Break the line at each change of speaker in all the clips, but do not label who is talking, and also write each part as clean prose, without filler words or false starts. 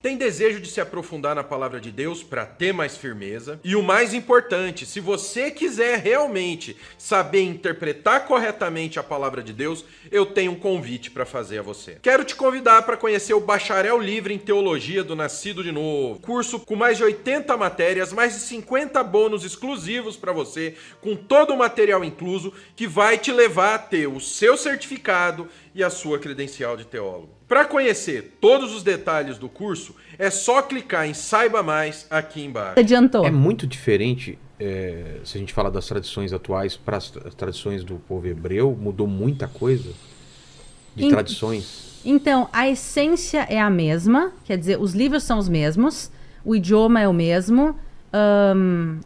Tem desejo de se aprofundar na palavra de Deus para ter mais firmeza? E o mais importante, se você quiser realmente saber interpretar corretamente a palavra de Deus, eu tenho um convite para fazer a você. Quero te convidar para conhecer o Bacharel Livre em Teologia do Nascido de Novo. Curso com mais de 80 matérias, mais de 50 bônus exclusivos para você, com todo o material incluso, que vai te levar a ter o seu certificado e a sua credencial de teólogo. Para conhecer todos os detalhes do curso, é só clicar em Saiba Mais aqui embaixo.
Adiantou.
É muito diferente, se a gente falar das tradições atuais para as tradições do povo hebreu, mudou muita coisa de tradições.
Então, a essência é a mesma, quer dizer, os livros são os mesmos, o idioma é o mesmo,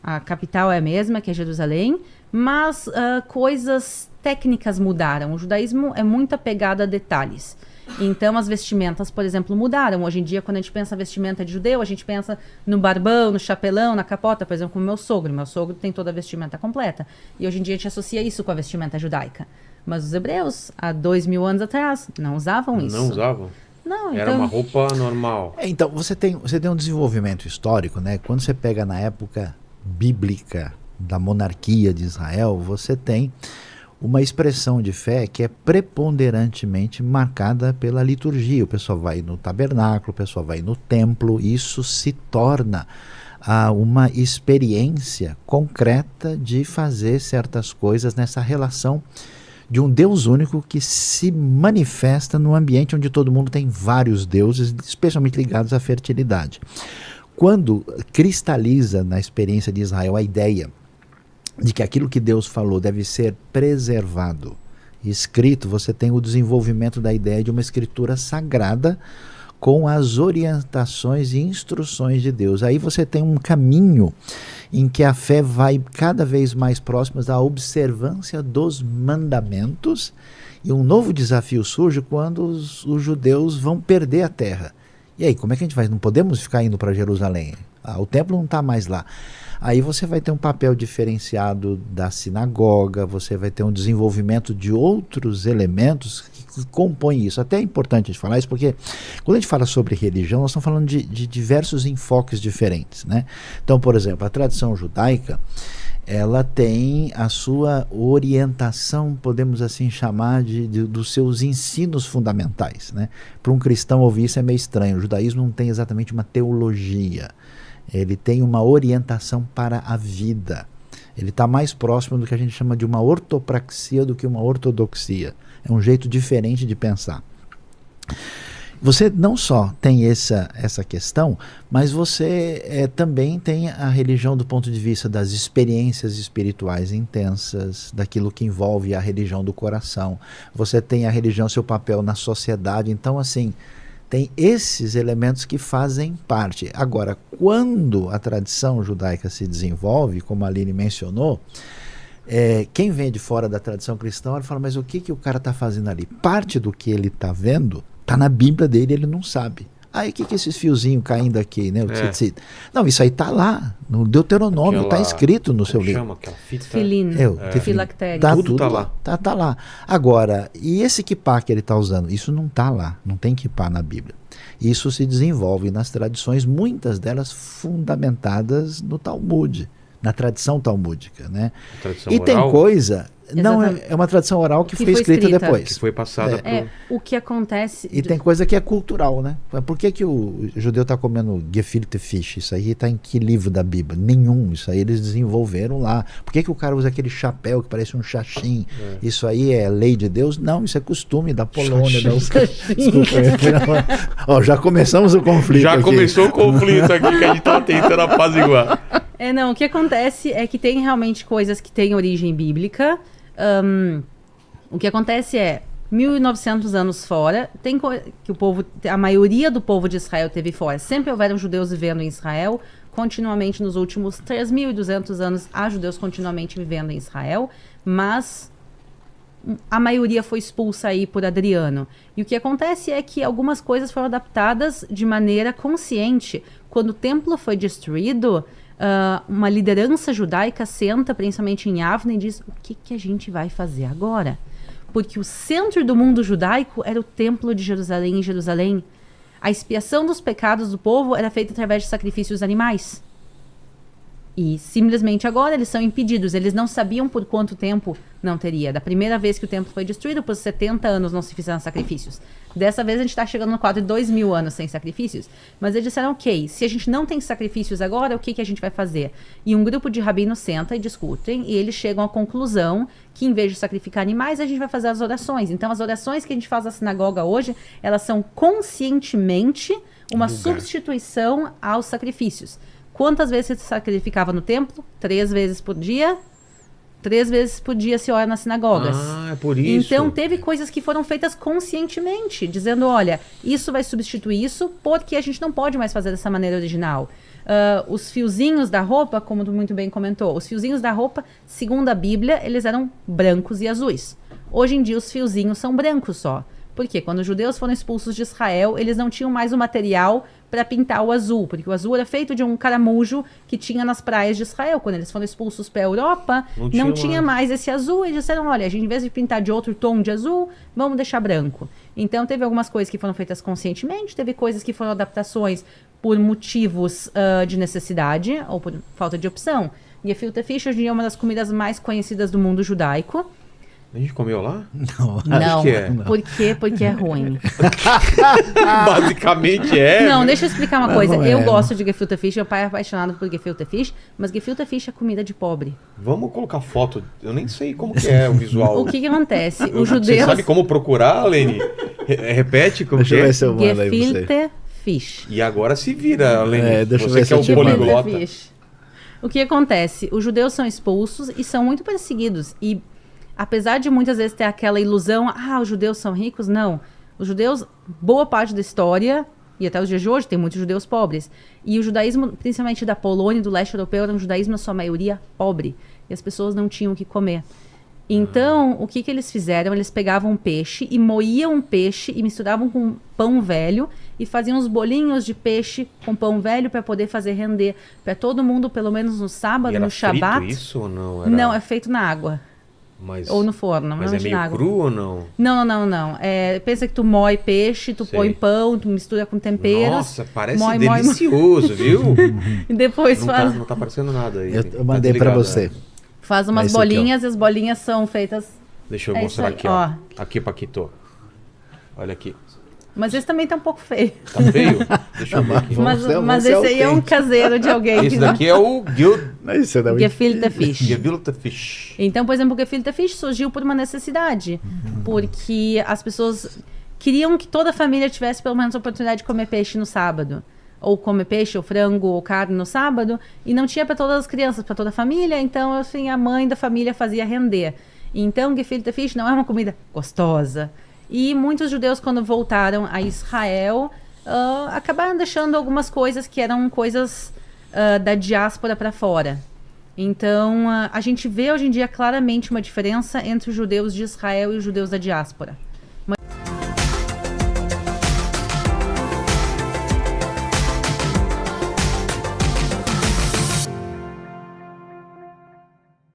a capital é a mesma, que é Jerusalém, mas coisas técnicas mudaram. O judaísmo é muito apegado a detalhes. Então, as vestimentas, por exemplo, mudaram. Hoje em dia, quando a gente pensa vestimenta de judeu, a gente pensa no barbão, no chapelão, na capota, por exemplo, como meu sogro. Meu sogro tem toda a vestimenta completa. E hoje em dia a gente associa isso com a vestimenta judaica. Mas os hebreus, há 2000 anos atrás, não usavam isso.
Não usavam?
Não,
Era uma roupa normal.
Então, você tem um desenvolvimento histórico, né? Quando você pega na época bíblica da monarquia de Israel, você tem uma expressão de fé que é preponderantemente marcada pela liturgia. O pessoal vai no tabernáculo, o pessoal vai no templo, e isso se torna uma experiência concreta de fazer certas coisas nessa relação de um Deus único que se manifesta no ambiente onde todo mundo tem vários deuses, especialmente ligados à fertilidade. Quando cristaliza na experiência de Israel a ideia de que aquilo que Deus falou deve ser preservado, escrito, você tem o desenvolvimento da ideia de uma escritura sagrada com as orientações e instruções de Deus. Aí você tem um caminho em que a fé vai cada vez mais próxima da observância dos mandamentos, e um novo desafio surge quando os judeus vão perder a terra. E aí, como é que a gente faz? Não podemos ficar indo para Jerusalém. O templo não está mais lá. Aí você vai ter um papel diferenciado da sinagoga, você vai ter um desenvolvimento de outros elementos que compõem isso. Até é importante a gente falar isso, porque quando a gente fala sobre religião, nós estamos falando de diversos enfoques diferentes, né? Então, por exemplo, a tradição judaica, ela tem a sua orientação, podemos assim chamar, dos seus ensinos fundamentais, né? Para um cristão ouvir isso é meio estranho. O judaísmo não tem exatamente uma teologia. Ele tem uma orientação para a vida. Ele está mais próximo do que a gente chama de uma ortopraxia do que uma ortodoxia. É um jeito diferente de pensar. Você não só tem essa questão, mas você também tem a religião do ponto de vista das experiências espirituais intensas, daquilo que envolve a religião do coração. Você tem a religião, seu papel na sociedade. Então, assim, tem esses elementos que fazem parte. Agora, quando a tradição judaica se desenvolve, como a Aline mencionou, quem vem de fora da tradição cristã fala, mas o que o cara está fazendo ali? Parte do que ele está vendo está na Bíblia dele, ele não sabe. Aí o que esses fiozinhos caindo aqui, né? Não, isso aí está lá, no Deuteronômio, está escrito no seu livro.
Chama aquela fita?
Filactéria.
Tudo está lá.
Tá lá. Agora, e esse kippá que ele está usando? Isso não está lá, não tem kippá na Bíblia. Isso se desenvolve nas tradições, muitas delas fundamentadas no Talmud, na tradição talmúdica, né?
Tradição
e
oral?
Tem coisa... Não,
Exatamente.
é uma tradição oral que foi escrita depois.
Que foi passada
O que acontece...
E tem coisa que é cultural, né? Por que o judeu está comendo gefilte fish? Isso aí está em que livro da Bíblia? Nenhum. Isso aí eles desenvolveram lá. Por que o cara usa aquele chapéu que parece um xaxim? Isso aí é lei de Deus? Não, isso é costume da Polônia. Desculpa. Já começamos o conflito aqui.
Começou o conflito aqui que a gente está tentando apaziguar.
Não, o que acontece é que tem realmente coisas que têm origem bíblica. O que acontece é 1900 anos fora, que a maioria do povo de Israel teve fora. Sempre houveram judeus vivendo em Israel, continuamente nos últimos 3.200 anos há judeus continuamente vivendo em Israel, mas a maioria foi expulsa aí por Adriano. E o que acontece é que algumas coisas foram adaptadas de maneira consciente. Quando o templo foi destruído, uma liderança judaica senta, principalmente em Yavne, e diz: o que a gente vai fazer agora? Porque o centro do mundo judaico era o templo de Jerusalém. Em Jerusalém, A expiação dos pecados do povo era feita através de sacrifícios animais. E simplesmente agora eles são impedidos. Eles não sabiam por quanto tempo não teria. Da primeira vez que o templo foi destruído, por 70 anos não se fizeram sacrifícios. Dessa vez a gente está chegando no quadro de 2.000 anos sem sacrifícios. Mas eles disseram, ok, se a gente não tem sacrifícios agora, o que a gente vai fazer? E um grupo de rabinos senta e discutem, e eles chegam à conclusão que em vez de sacrificar animais, a gente vai fazer as orações. Então as orações que a gente faz na sinagoga hoje, elas são conscientemente uma substituição aos sacrifícios. Quantas vezes você sacrificava no templo? 3 vezes por dia. 3 vezes por dia se ora nas sinagogas.
Ah, é por isso.
Então teve coisas que foram feitas conscientemente, dizendo, olha, isso vai substituir isso, porque a gente não pode mais fazer dessa maneira original. Os fiozinhos da roupa, como tu muito bem comentou, os fiozinhos da roupa, segundo a Bíblia, eles eram brancos e azuis. Hoje em dia os fiozinhos são brancos só. Porque quando os judeus foram expulsos de Israel, eles não tinham mais o material para pintar o azul, porque o azul era feito de um caramujo que tinha nas praias de Israel. Quando eles foram expulsos para a Europa, não tinha mais esse azul. Eles disseram, olha, a gente, em vez de pintar de outro tom de azul, vamos deixar branco. Então teve algumas coisas que foram feitas conscientemente, teve coisas que foram adaptações por motivos de necessidade ou por falta de opção. Gefilte fish hoje em dia é uma das comidas mais conhecidas do mundo judaico.
A gente comeu lá?
Não.
Não,
que é.
por quê? Porque é ruim.
Basicamente é.
Não, deixa eu explicar uma coisa.
não é,
Eu
não.
gosto de gefilte fish, meu pai é apaixonado por gefilte fish, mas gefilte fish é comida de pobre.
Vamos colocar foto. Eu nem sei como que é o visual.
O que acontece? Os
Você
judeus...
sabe como procurar, Lene? Repete como
Deixa
que
eu
é?
ver se eu mando aí pra você.
Gefilte fish.
E agora se vira, Lene.
deixa eu
Você
ver
que é
se
o
eu te mando.
poliglota.
Fish. O que acontece? Os judeus são expulsos e são muito perseguidos. E apesar de muitas vezes ter aquela ilusão, os judeus são ricos, não. Os judeus, boa parte da história, e até os dias de hoje, tem muitos judeus pobres. E o judaísmo, principalmente da Polônia e do leste europeu, era um judaísmo, na sua maioria, pobre. E as pessoas não tinham o que comer. Então, o que eles fizeram? Eles pegavam um peixe e moíam um peixe e misturavam com pão velho e faziam uns bolinhos de peixe com pão velho para poder fazer render. Para todo mundo, pelo menos no sábado,
E era
no Shabat.
frito isso ou não? Era...
Não, é feito na água.
Mas...
Ou no forno,
Mas é
não
meio
na água.
cru ou não?
Não. Pensa que tu moe peixe, tu
Sei.
põe pão, tu mistura com temperos.
Nossa, parece
moe,
delicioso, viu?
E depois
Não tá aparecendo nada aí.
Eu mandei pra você.
faz umas
Esse aqui, ó.
bolinhas e as bolinhas são feitas...
Deixa eu
É
mostrar
isso aí,
aqui,
ó.
Aqui, Paquito. Olha aqui.
Mas esse também tá um pouco feio.
Tá feio? Deixa eu ver aqui.
Mas esse aí é um caseiro de alguém.
Esse daqui é o
Isso é da
Gefilte fish.
Gefilte fish.
Então, por exemplo, o gefilte fish surgiu por uma necessidade. Porque as pessoas queriam que toda a família tivesse pelo menos a oportunidade de comer peixe no sábado. Ou comer peixe, ou frango, ou carne no sábado. E não tinha para todas as crianças, para toda a família. Então, assim, a mãe da família fazia render. Então, gefilte fish não é uma comida gostosa. E muitos judeus, quando voltaram a Israel, acabaram deixando algumas coisas que eram coisas da diáspora para fora. Então, a gente vê hoje em dia claramente uma diferença entre os judeus de Israel e os judeus da diáspora.